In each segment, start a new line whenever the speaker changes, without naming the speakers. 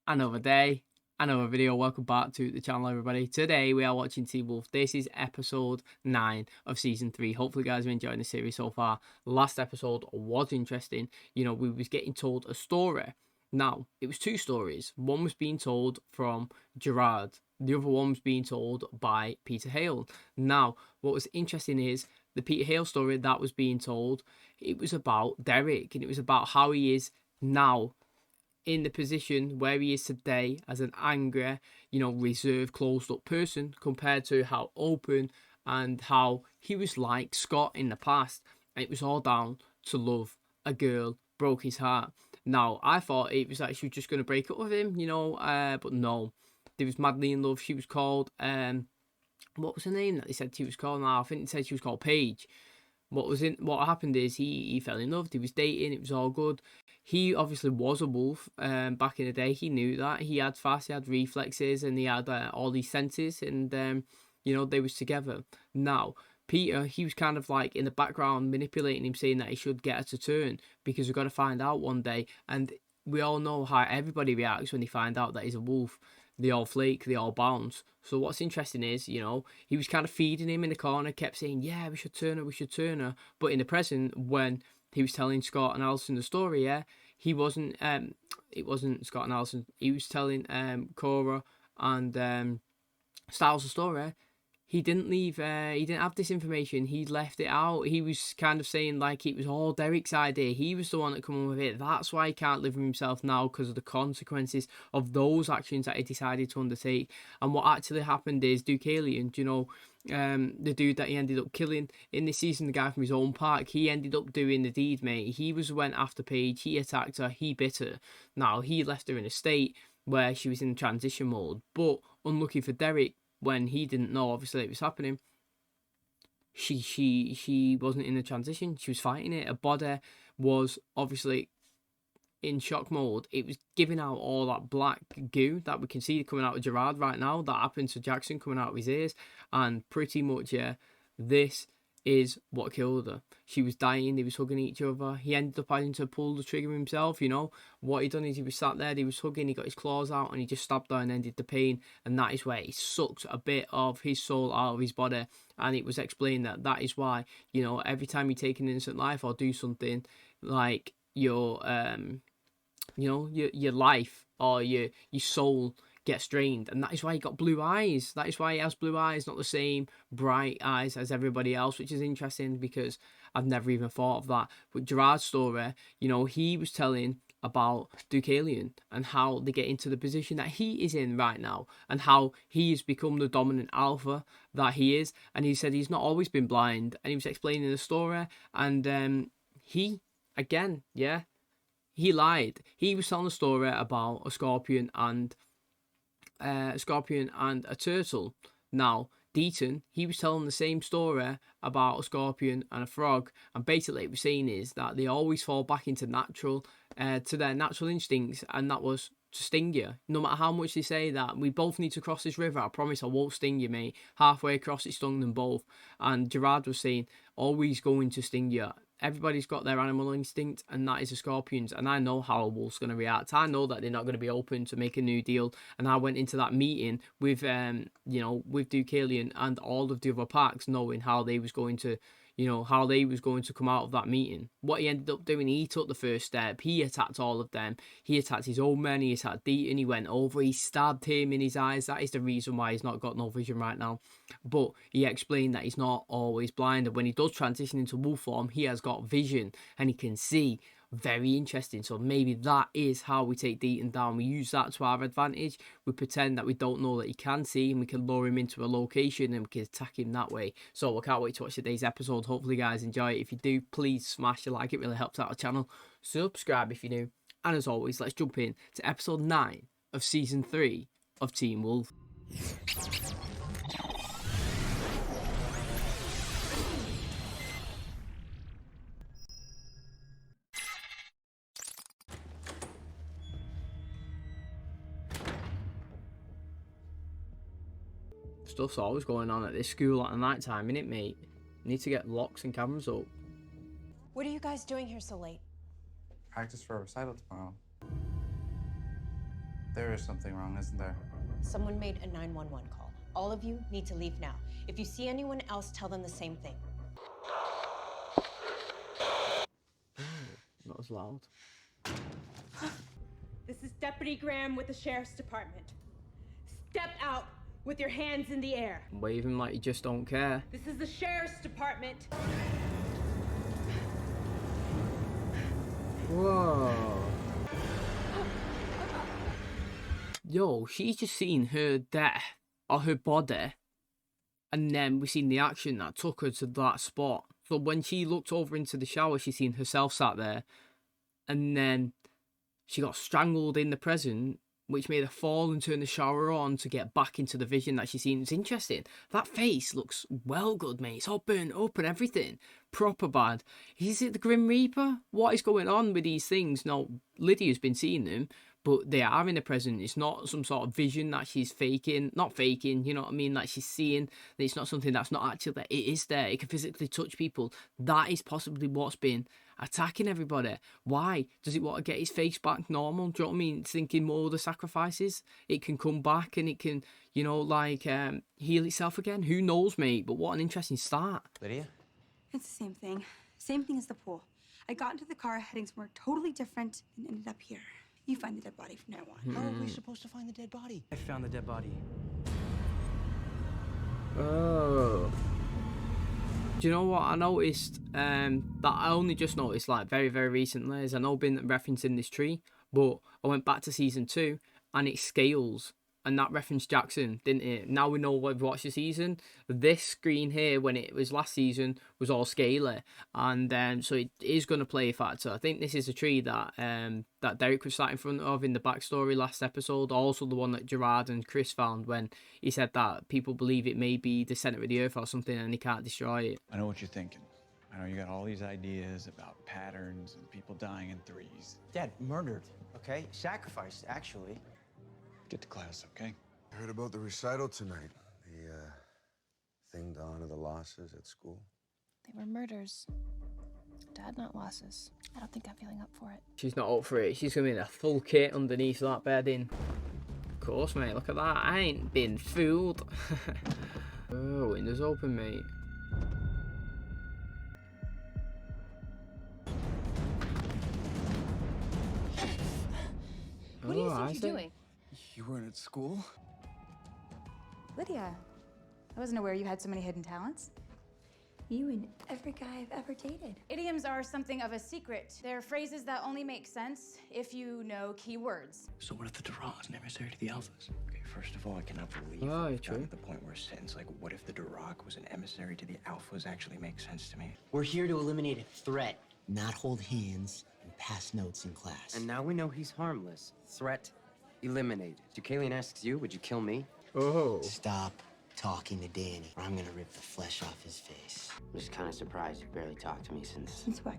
Another day, another video. Welcome back to the channel, everybody. Today we are watching Teen Wolf. This is episode 9 of season 3. Hopefully you guys are enjoying the series so far. Last episode was interesting. We was getting told a story. Now, it was 2 stories. One was being told from Gerard. The other one was being told by Peter Hale. Now, what was interesting is the Peter Hale story that was being told, it was about Derek, and it was about how he is now in the position where he is today as an angry, reserved, closed up person compared to how open and how he was like Scott in the past. And it was all down to love. A girl broke his heart. Now, I thought it was like she was just going to break up with him, but no. They was madly in love. She was called, what was her name that they said she was called now? I think they said she was called Paige. What happened is he fell in love. He was dating. It was all good. He obviously was a wolf. Back in the day, he knew that he had fast, he had reflexes, and he had all these senses, and they was together. Now Peter, he was kind of like in the background manipulating him, saying that he should get her to turn because we're gonna find out one day. And we all know how everybody reacts when they find out that he's a wolf. They all flake, they all bounce. So what's interesting is, he was kind of feeding him in the corner, kept saying, yeah, we should turn her, we should turn her. But in the present, when he was telling Scott and Alison the story, it wasn't Scott and Alison. He was telling Cora and Styles the story. He didn't leave, he didn't have this information, he left it out. He was kind of saying like it was all Derek's idea, he was the one that come up with it. That's why he can't live with himself now, because of the consequences of those actions that he decided to undertake. And what actually happened is Deucalion, the dude that he ended up killing in this season, the guy from his own park, he ended up doing the deed, mate. He went after Paige, he attacked her, he bit her. Now, he left her in a state where she was in transition mode. But unlucky for Derek, when he didn't know obviously it was happening, she wasn't in the transition, she was fighting it. Her body was obviously in shock mode. It was giving out all that black goo that we can see coming out of Gerard right now, that happened to Jackson coming out of his ears. And pretty much, this is what killed her. She was dying, they was hugging each other. He ended up having to pull the trigger himself. What he done is he was sat there, he was hugging, he got his claws out, and he just stabbed her and ended the pain. And that is where he sucked a bit of his soul out of his body. And it was explained that is why, every time you take an innocent life or do something, like your life or your soul gets drained. And that is why he got blue eyes. That is why he has blue eyes, not the same bright eyes as everybody else, which is interesting because I've never even thought of that. But Gerard's story, he was telling about Deucalion and how they get into the position that he is in right now, and how he has become the dominant alpha that he is. And he said he's not always been blind, and he was explaining the story. And he lied. He was telling a story about a scorpion and a turtle. Now, Deaton, he was telling the same story about a scorpion and a frog, and basically what we're saying is that they always fall back into to their natural instincts, and that was to sting you. No matter how much they say that we both need to cross this river, I promise I won't sting you, mate. Halfway across, it stung them both. And Gerard was saying, always going to sting you. Everybody's got their animal instinct, and that is the scorpions. And I know how a wolf's going to react. I know that they're not going to be open to make a new deal. And I went into that meeting with, with Deucalion and all of the other packs, knowing how they was going to, come out of that meeting. What he ended up doing, he took the first step. He attacked all of them. He attacked his own men. He attacked Deaton. He went over. He stabbed him in his eyes. That is the reason why he's not got no vision right now. But he explained that he's not always blind. And when he does transition into wolf form, he has got vision and he can see. Very interesting. So maybe that is how we take Deaton down. We use that to our advantage. We pretend that we don't know that he can see, and we can lure him into a location and we can attack him that way. So I can't wait to watch today's episode. Hopefully you guys enjoy it. If you do, please smash a like. It really helps out the channel. Subscribe if you're new. And as always, let's jump in to episode 9 of season 3 of Teen Wolf. Stuff's always going on at this school at the night time, innit, mate? Need to get locks and cameras up.
What are you guys doing here so late?
Practice for a recital tomorrow. There is something wrong, isn't there?
Someone made a 911 call. All of you need to leave now. If you see anyone else, tell them the same thing.
That was loud.
This is Deputy Graham with the Sheriff's Department. Step out with your hands in the air.
Waving like you just don't care.
This is the Sheriff's Department.
Whoa. Yo, she's just seen her death, or her body, and then we seen the action that took her to that spot. So when she looked over into the shower, she seen herself sat there, and then she got strangled in the present, which made her fall and turn the shower on to get back into the vision that she seen. It's interesting. That face looks well good, mate. It's all burnt up and everything. Proper bad. Is it the Grim Reaper? What is going on with these things? Now, Lydia's been seeing them, but they are in the present. It's not some sort of vision that she's faking. Not faking, you know what I mean? Like she's seeing. It's not something that's not actually there. It is there. It can physically touch people. That is possibly what's been attacking everybody. Why? Does it want to get his face back normal? Do you know what I mean? It's thinking more of the sacrifices. It can come back and it can, you know, like heal itself again. Who knows, mate? But what an interesting start.
Lydia?
It's the same thing. Same thing as the pool. I got into the car heading somewhere totally different and ended up here. You find the dead body from now on.
How are we supposed to find the dead body? I found the dead body.
Oh. Do you know what I noticed? That I only just noticed like very, very recently. Is I know been referencing this tree, but I went back to season 2 and it scales. And that referenced Jackson, didn't it? Now we know we've watched the season. This screen here, when it was last season, was all scaly. And so it is going to play a factor. I think this is a tree that that Derek was sat in front of in the backstory last episode. Also the one that Gerard and Chris found when he said that people believe it may be the centre of the earth or something and he can't destroy it.
I know what you're thinking. I know you got all these ideas about patterns and people dying in threes.
Dad, murdered, okay? Sacrificed, actually.
Get to class, okay?
I heard about the recital tonight. The thing to honor the losses at school.
They were murders. Dad, not losses. I don't think I'm feeling up for it.
She's not up for it. She's going to be in a full kit underneath that bedding. Of course, mate. Look at that. I ain't been fooled. Oh, window's open, mate.
What do you think you're doing?
You weren't at school?
Lydia, I wasn't aware you had so many hidden talents. You and every guy I've ever dated.
Idioms are something of a secret. They're phrases that only make sense if you know key words.
So what if the Duras is an emissary to the Alphas? Okay, first of all, I cannot believe
Oh,
we've
true.
gotten to the point where a sentence like, what if the Duroc was an emissary to the Alphas actually makes sense to me. We're here to eliminate a threat, not hold hands and pass notes in class.
And now we know he's harmless. Threat eliminated. Deucalion asks you, would you kill me?
Oh.
Stop talking to Danny, or I'm gonna rip the flesh off his face.
I'm just kind of surprised you barely talked to me since...
Since what?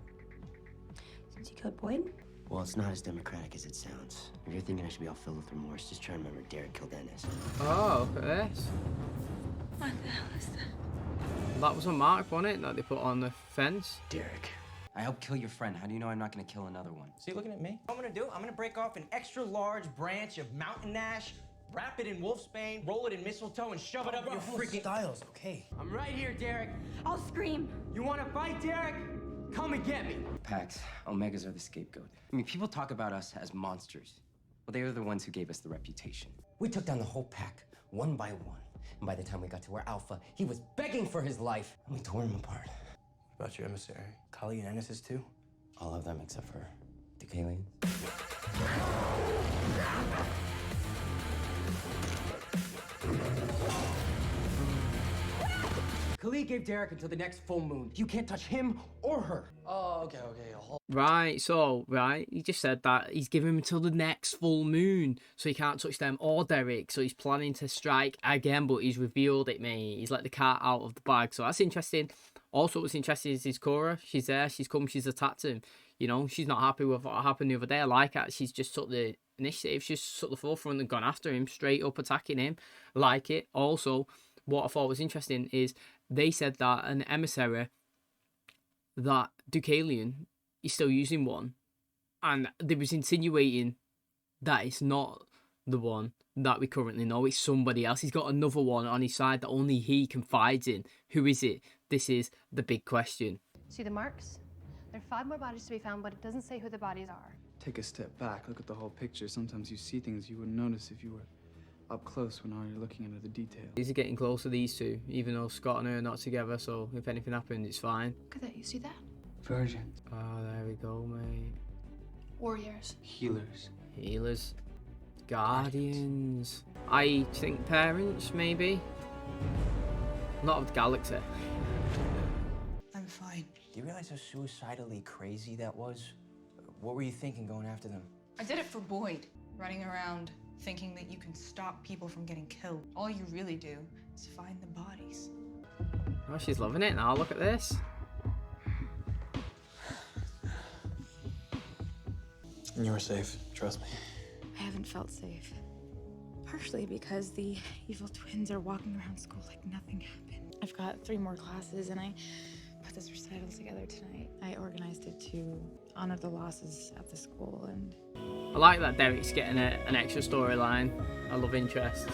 Since you killed Boyd?
Well, it's not as democratic as it sounds. If you're thinking I should be all filled with remorse, just try to remember Derek killed Ennis.
Oh, look at this.
What the hell is that?
That was a mark, wasn't it, that they put on the fence?
Derek. I helped kill your friend. How do you know I'm not gonna kill another one?
See, looking at me? What I'm gonna do, I'm gonna break off an extra large branch of mountain ash, wrap it in wolfsbane, roll it in mistletoe, and shove it up your freaking... Styles, okay.
I'm right here, Derek.
I'll scream.
You wanna fight, Derek? Come and get me. Pax, Omegas are the scapegoat. I mean, people talk about us as monsters. Well, they are the ones who gave us the reputation.
We took down the whole pack, one by one. And by the time we got to where Alpha, he was begging for his life. And we tore him apart.
What about your emissary? Kali and Ennis too?
All of them except for Deucalion.
Kali gave Derek until the next full moon. You can't touch him or her.
Oh, okay.
Right, so, he just said that he's giving him until the next full moon, so he can't touch them or Derek, so he's planning to strike again, but he's revealed it, mate. He's let the cat out of the bag, so that's interesting. Also, what's interesting is Cora. She's there, she's come, she's attacked him. You know, she's not happy with what happened the other day. I like it. She's just took the initiative, she's took the forefront and gone after him, straight up attacking him. Like it. Also, what I thought was interesting is they said that an emissary, that Deucalion is still using one, and they was insinuating that it's not the one that we currently know. It's somebody else. He's got another one on his side that only he confides in. Who is it? This is the big question.
See the marks? There are 5 more bodies to be found, but it doesn't say who the bodies are.
Take a step back, look at the whole picture. Sometimes you see things you wouldn't notice if you were up close when you're looking into the details.
These are getting closer, these two, even though Scott and her are not together, so if anything happened, it's fine.
Look at that, you see that?
Virgins.
Oh, there we go, mate.
Warriors.
Healers.
Healers. Guardians. I think parents, maybe. Not of the galaxy.
I'm fine. Do you realize how suicidally crazy that was? What were you thinking going after them?
I did it for Boyd. Running around thinking that you can stop people from getting killed. All you really do is find the bodies.
Oh, she's loving it now. Look at this.
You're safe. Trust me.
I haven't felt safe. Partially because the evil twins are walking around school like nothing happened. I've got 3 more classes and I put this recital together tonight. I organized it to honor the losses at the school and...
I like that Derek's getting an extra storyline. I love interest.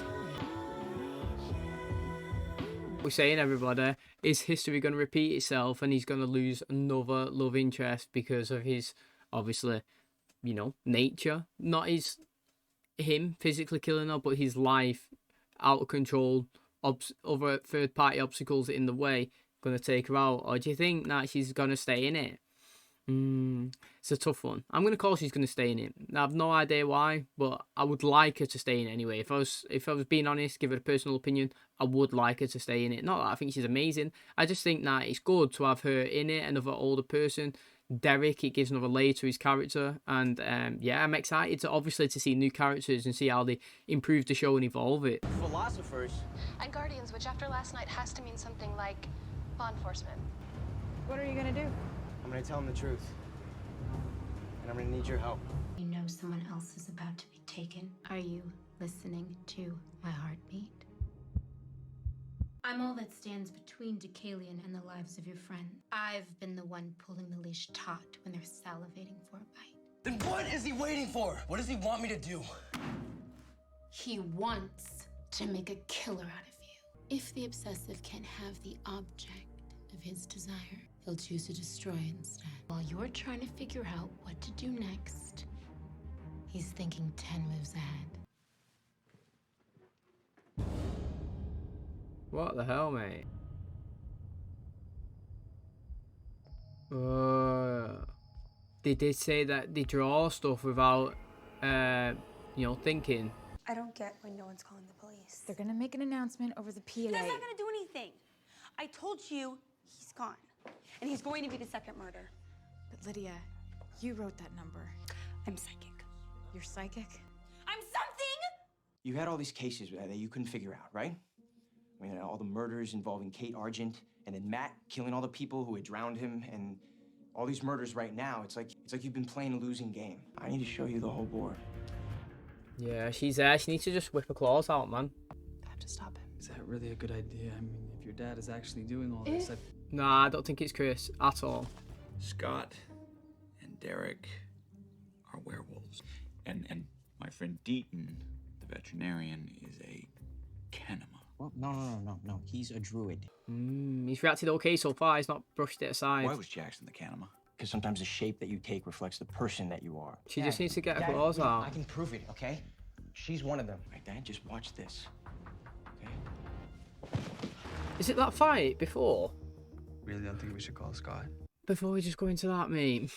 We're saying, everybody, is history going to repeat itself and he's going to lose another love interest because of his, obviously, you know, nature? Not him physically killing her, but his life out of control, other third-party obstacles in the way, going to take her out? Or do you think that she's going to stay in it? It's a tough one. I'm going to call she's going to stay in it. I have no idea why, but I would like her to stay in it anyway. If I was being honest, give it a personal opinion, I would like her to stay in it. Not that I think she's amazing. I just think that it's good to have her in it, another older person. Derek, it gives another layer to his character, and yeah, I'm excited to see new characters and see how they improve the show and evolve it.
Philosophers.
And guardians, which after last night has to mean something like law enforcement.
What are you gonna do?
I'm gonna tell them the truth. And I'm gonna need your help.
You know someone else is about to be taken. Are you listening to my heartbeat? I'm all that stands between Decalion and the lives of your friend. I've been the one pulling the leash taut when they're salivating for a bite.
Then what is he waiting for? What does he want me to do?
He wants to make a killer out of you. If the obsessive can't have the object of his desire, he'll choose to destroy instead. While you're trying to figure out what to do next, he's thinking 10 moves ahead.
What the hell, mate? They did say that they draw stuff without, you know, thinking.
I don't get why no one's calling the police.
They're gonna make an announcement over the PA.
That's not gonna do anything. I told you he's gone. And he's going to be the second murder.
But Lydia, you wrote that number.
I'm psychic.
You're psychic?
I'm something!
You had all these cases that you couldn't figure out, right? I mean, all the murders involving Kate Argent, and then Matt killing all the people who had drowned him, and all these murders right now. It's like you've been playing a losing game. I need to show you the whole board.
Yeah, she's there. She needs to just whip her claws out, man.
I have to stop him.
Is that really a good idea? I mean, if your dad is actually doing all this,
Nah, I don't think it's Chris at all.
Scott and Derek are werewolves. And my friend Deaton, the veterinarian, is a Kenema.
Well, no. He's a druid.
He's reacted okay so far. He's not brushed it aside.
Why was Jackson the Kenema?
Because sometimes the shape that you take reflects the person that you are.
She just needs to get her
Dad,
claws out.
I can prove it, okay? She's one of them. Right, Dad, just watch this. Okay?
Is it that fight before?
really don't think we should call Scott.
Before we just go into that, mate,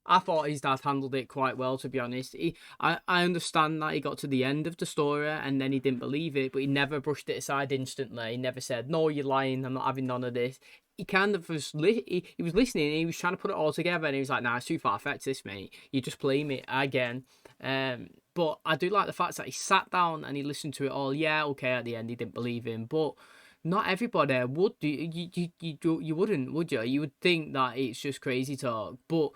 I thought his dad handled it quite well, to be honest. I understand that he got to the end of the story and then he didn't believe it, but he never brushed it aside instantly. He never said, no, you're lying, I'm not having none of this. He kind of was, he was listening and he was trying to put it all together and he was like, nah, it's too far-fetched, this, mate. You just blame it again. But I do like the fact that he sat down and he listened to it all. Yeah, okay, at the end he didn't believe him, but not everybody would. You wouldn't, would you? You would think that it's just crazy talk, but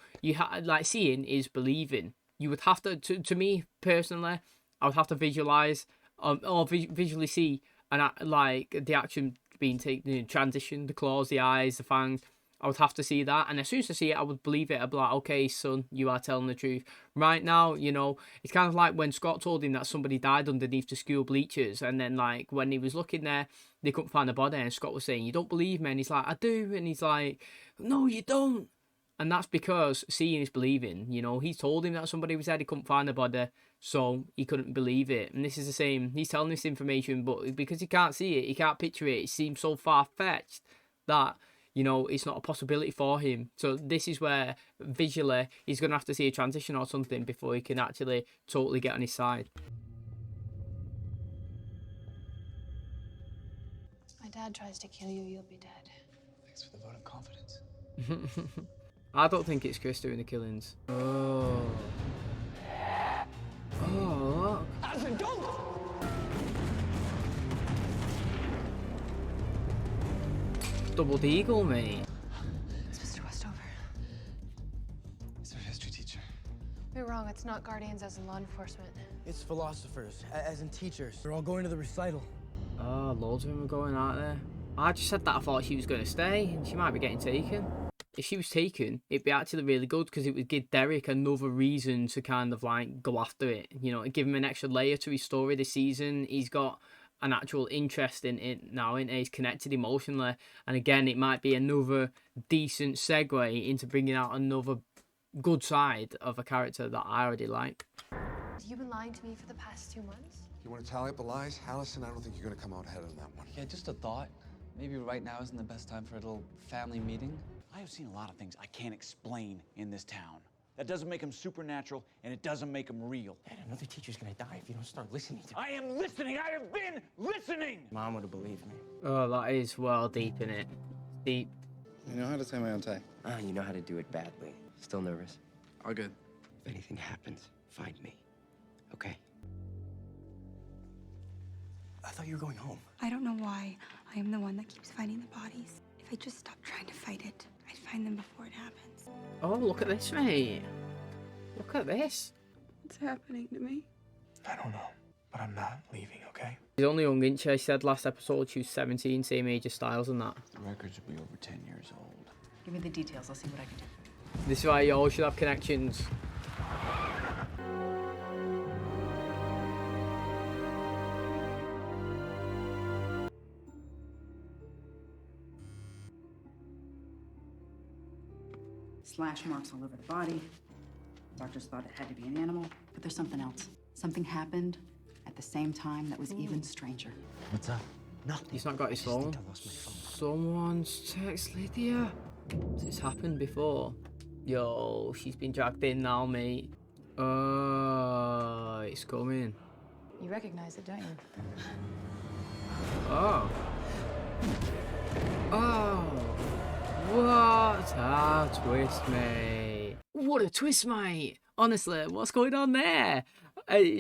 like seeing is believing. You would have to me personally, I would have to visualize or visually see and like the action being taken, the transition, the claws, the eyes, the fangs. I would have to see that, and as soon as I see it, I would believe it. I'd be like, okay, son, you are telling the truth. Right now, you know, it's kind of like when Scott told him that somebody died underneath the school bleachers, and then, like, when he was looking there, they couldn't find the body, and Scott was saying, you don't believe me? And he's like, I do. And he's like, no, you don't. And that's because seeing is believing. You know, he told him that somebody was dead, he couldn't find the body, so he couldn't believe it. And this is the same. He's telling this information, but because he can't see it, he can't picture it, it seems so far-fetched that, you know, it's not a possibility for him. So this is where visually he's going to have to see a transition or something before he can actually totally get on his side.
My dad tries to kill you, you'll be dead.
Thanks for the vote of confidence.
I don't think it's Chris doing the killings. Oh. Oh, look.
Alfred, don't!
Double deagle, mate.
It's Mr. Westover.
It's our history teacher.
You're wrong, it's not guardians as in law enforcement.
It's philosophers, as in teachers. They're all going to the recital.
Oh, loads of them are going out there. I just said that I thought she was going to stay, and she might be getting taken. If she was taken, it'd be actually really good because it would give Derek another reason to kind of like go after it. You know, give him an extra layer to his story this season. He's got an actual interest in it now, and he's connected emotionally. And again, it might be another decent segue into bringing out another good side of a character that I already like.
Have you been lying to me for the past 2 months?
You want to tally up the lies? Allison, I don't think you're going to come out ahead on that one.
Yeah, just a thought. Maybe right now isn't the best time for a little family meeting.
I have seen a lot of things I can't explain in this town. That doesn't make them supernatural, and it doesn't make them real.
Dad, another teacher's gonna die if you don't start listening to me.
I am listening! I have been listening!
Mom would have believed me.
Oh, that is well deep in it. Deep.
You know how to tie my own tie.
You know how to do it badly. Still nervous?
All good.
If anything happens, find me. Okay? I thought you were going home.
I don't know why I am the one that keeps finding the bodies. If I just stopped trying to fight it, I'd find them before it happens.
Oh, look at this, mate. Look at this.
What's happening to me?
I don't know, but I'm not leaving, okay?
She's only young, isn't she? She said last episode she was 17, same age as Styles and that.
The records will be over 10 years old.
Give me the details. I'll see what I can do.
This is why you always should have connections.
Slash marks all over the body. Doctors thought it had to be an animal, but there's something else. Something happened at the same time that was even stranger.
What's up? Nothing.
He's not got his phone. Someone's text Lydia. Has this happened before? Yo, she's been dragged in now, mate. Oh, it's coming.
You recognize it, don't you?
Oh. Oh. What a twist, mate. What a twist, mate. Honestly, what's going on there?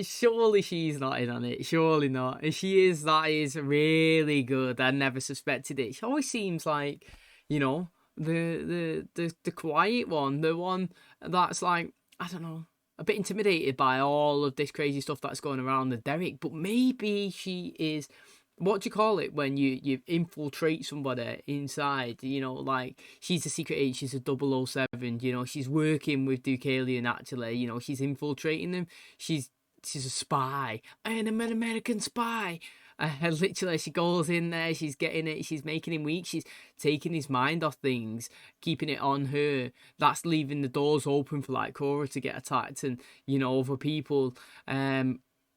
Surely she's not in on it. Surely not. If she is, that is really good. I never suspected it. She always seems like, you know, the quiet one. The one that's like, I don't know, a bit intimidated by all of this crazy stuff that's going around the Derek. But maybe she is... What do you call it when you infiltrate somebody inside? You know, like, she's a secret agent, she's a 007, you know, she's working with Deucalion, actually, you know, she's infiltrating them. She's a spy. I am an American spy. Literally, she goes in there, she's getting it, she's making him weak, she's taking his mind off things, keeping it on her. That's leaving the doors open for, like, Cora to get attacked and, you know, other people.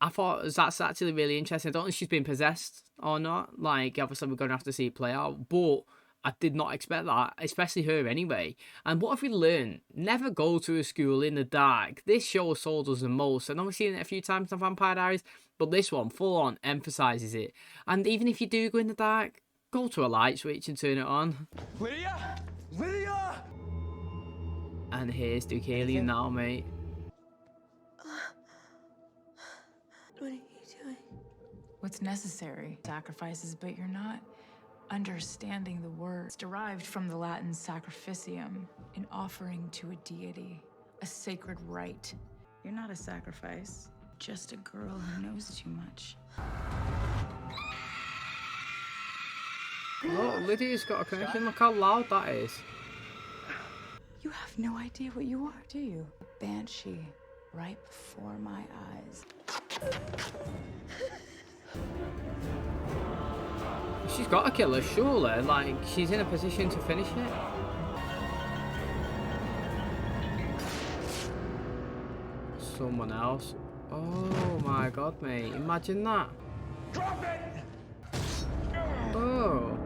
I thought that's actually really interesting. I don't know if she's been possessed or not. Like, obviously, we're going to have to see it play out. But I did not expect that, especially her anyway. And what have we learned? Never go to a school in the dark. This show has sold us the most. I know we've seen it a few times on Vampire Diaries, but this one, full on, emphasises it. And even if you do go in the dark, go to a light switch and turn it on.
Lydia! Lydia!
And here's Deucalion now, mate.
What are you doing?
What's necessary? Sacrifices, but you're not understanding the word. It's derived from the Latin sacrificium, an offering to a deity, a sacred rite. You're not a sacrifice, just a girl who knows too much.
Look, Lydia's got a connection. Look how loud that is.
have no idea what you are, do you? Banshee, right before my eyes.
She's got to kill her, surely. Like, she's in a position to finish it. Someone else. Oh my god, mate. Imagine that.
Drop it!
Oh.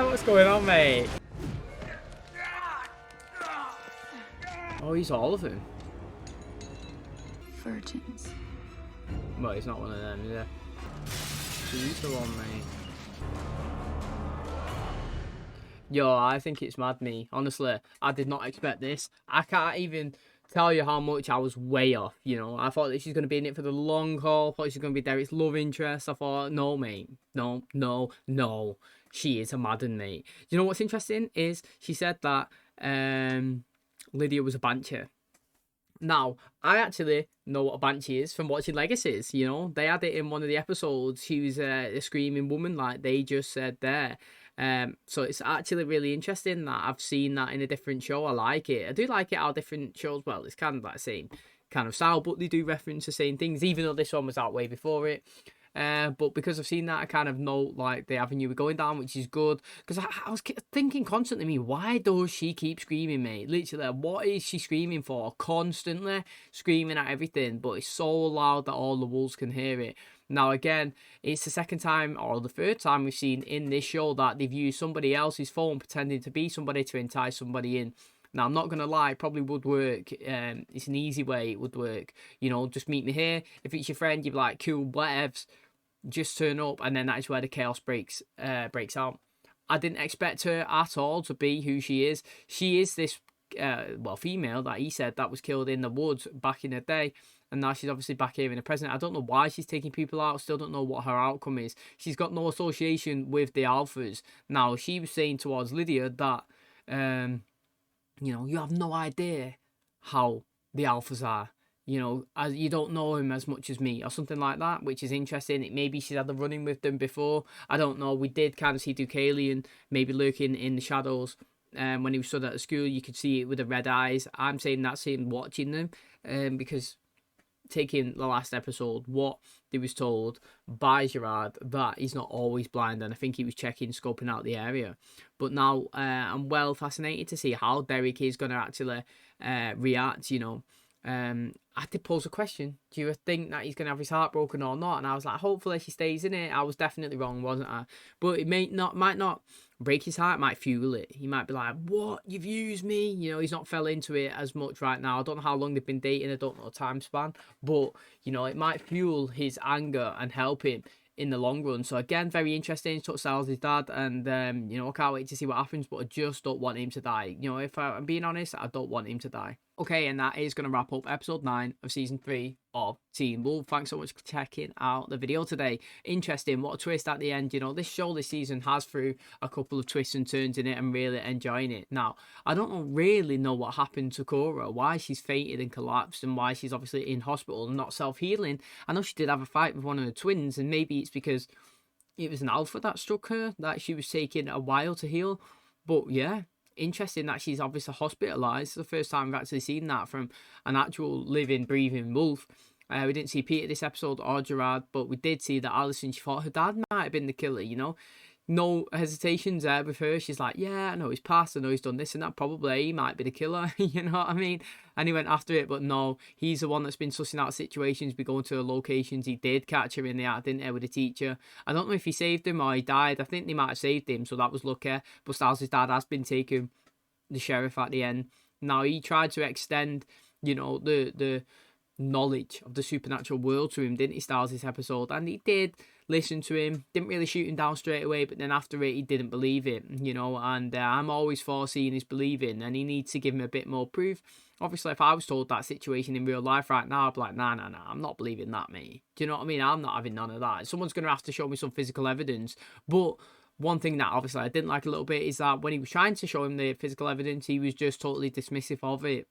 What's going on, mate? Oh, he's all of them.
Virgins.
Well, he's not one of them, is he? He's the one, mate. Yo, I think it's mad, me. Honestly, I did not expect this. I can't even tell you how much I was way off, you know. I thought that she's going to be in it for the long haul. I thought she's going to be Derek's love interest. I thought, no, mate. No, no, no. She is a Madden, mate. You know what's interesting is she said that Lydia was a banshee. Now, I actually know what a banshee is from watching Legacies, you know. They had it in one of the episodes. She was a screaming woman, like they just said there. So it's actually really interesting that I've seen that in a different show. I like it. I do like it how different shows, well, it's kind of like the same kind of style, but they do reference the same things, even though this one was out way before it. But because I've seen that, I kind of know like the avenue we're going down, which is good. Because I was thinking constantly, me, why does she keep screaming, mate? Literally, what is she screaming for? Constantly screaming at everything, but it's so loud that all the wolves can hear it. Now, again, it's the second time or the third time we've seen in this show that they've used somebody else's phone pretending to be somebody to entice somebody in. Now, I'm not going to lie, it probably would work. It's an easy way it would work. You know, just meet me here. If it's your friend, you're like, cool, whatevs. Just turn up, and then that is where the chaos breaks out. I didn't expect her at all to be who she is. She is this, female that he said that was killed in the woods back in the day. And now she's obviously back here in the present. I don't know why she's taking people out. Still don't know what her outcome is. She's got no association with the alphas. Now, she was saying towards Lydia that, you know, you have no idea how the alphas are. You know, as you don't know him as much as me, or something like that, which is interesting. Maybe she's had the running with them before. I don't know. We did kind of see Deucalion maybe lurking in the shadows. When he was stood at the school, you could see it with the red eyes. I'm saying that's him watching them, because taking the last episode, what he was told by Gerard, that he's not always blind, and I think he was checking, scoping out the area. But now I'm well fascinated to see how Derek is going to actually react, you know. I did pose a question. Do you think that he's going to have his heart broken or not? And I was like, hopefully she stays in it. I was definitely wrong, wasn't I? But it might not break his heart, it might fuel it. He might be like, what? You've used me? You know, he's not fell into it as much right now. I don't know how long they've been dating. I don't know the time span. But, you know, it might fuel his anger and help him in the long run. So again, very interesting. Touch Styles' his dad, and you know, I can't wait to see what happens, but I just don't want him to die. You know, if I'm being honest, I don't want him to die. Okay, and that is going to wrap up episode 9 of season 3 of Teen Wolf. Thanks so much for checking out the video today. Interesting, what a twist at the end. You know, this show this season has through a couple of twists and turns in it, and really enjoying it. Now, I don't really know what happened to Cora, why she's fainted and collapsed, and why she's obviously in hospital and not self-healing. I know she did have a fight with one of the twins, and maybe it's because it was an alpha that struck her, that she was taking a while to heal. But yeah, interesting that she's obviously hospitalised. It's the first time we've actually seen that from an actual living, breathing wolf. We didn't see Peter this episode or Gerard, but we did see that Alison, she thought her dad might have been the killer, you know. No hesitations there with her. She's like, yeah, I know he's passed, I know he's done this and that, probably he might be the killer, you know what I mean? And he went after it, but no, he's the one that's been sussing out situations, be going to the locations. He did catch her in the act, didn't he, with the teacher. I don't know if he saved him or he died. I think they might have saved him, so that was lucky. But Styles' dad has been taken, the sheriff at the end. Now, he tried to extend, you know, the knowledge of the supernatural world to him, didn't he, Styles, this episode? And he did listen to him, didn't really shoot him down straight away, but then after it, he didn't believe it, you know. And I'm always for seeing is believing, and he needs to give him a bit more proof. Obviously, if I was told that situation in real life right now, I'd be like, nah, I'm not believing that, mate. Do you know what I mean? I'm not having none of that. Someone's going to have to show me some physical evidence. But one thing that obviously I didn't like a little bit is that when he was trying to show him the physical evidence, he was just totally dismissive of it.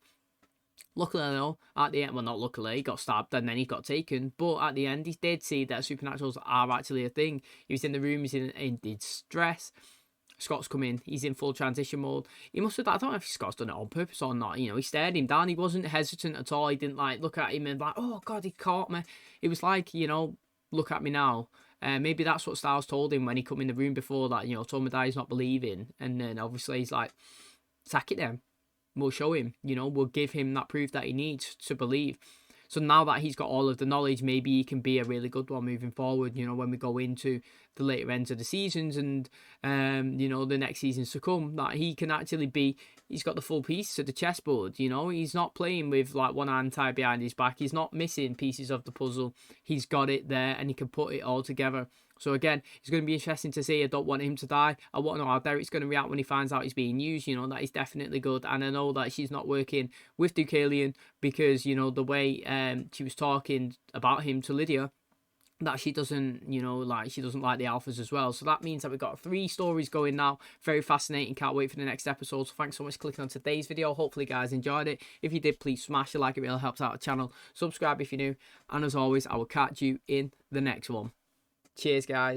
Luckily, though, at the end, well, not luckily, he got stabbed and then he got taken. But at the end, he did see that supernaturals are actually a thing. He was in the room, he's in distress. Scott's come in, he's in full transition mode. He must have, I don't know if Scott's done it on purpose or not. You know, he stared him down. He wasn't hesitant at all. He didn't like look at him and like, oh God, he caught me. It was like, you know, look at me now. Maybe that's what Styles told him when he come in the room before that, you know, told me that he's not believing. And then obviously he's like, sack it then. We'll show him, you know, we'll give him that proof that he needs to believe. So now that he's got all of the knowledge, maybe he can be a really good one moving forward, you know, when we go into the later ends of the seasons and, you know, the next seasons to come, that he can actually be, he's got the full piece to the chessboard, you know, he's not playing with like one hand tied behind his back, he's not missing pieces of the puzzle, he's got it there and he can put it all together. So again, it's going to be interesting to see. I don't want him to die. I want to know how Derek's going to react when he finds out he's being used. You know, that is definitely good. And I know that she's not working with Deucalion because, you know, the way she was talking about him to Lydia, that she doesn't, you know, like, she doesn't like the alphas as well. So that means that we've got 3 stories going now. Very fascinating. Can't wait for the next episode. So thanks so much for clicking on today's video. Hopefully you guys enjoyed it. If you did, please smash a like. It really helps out the channel. Subscribe if you're new. And as always, I will catch you in the next one. Cheers, guys.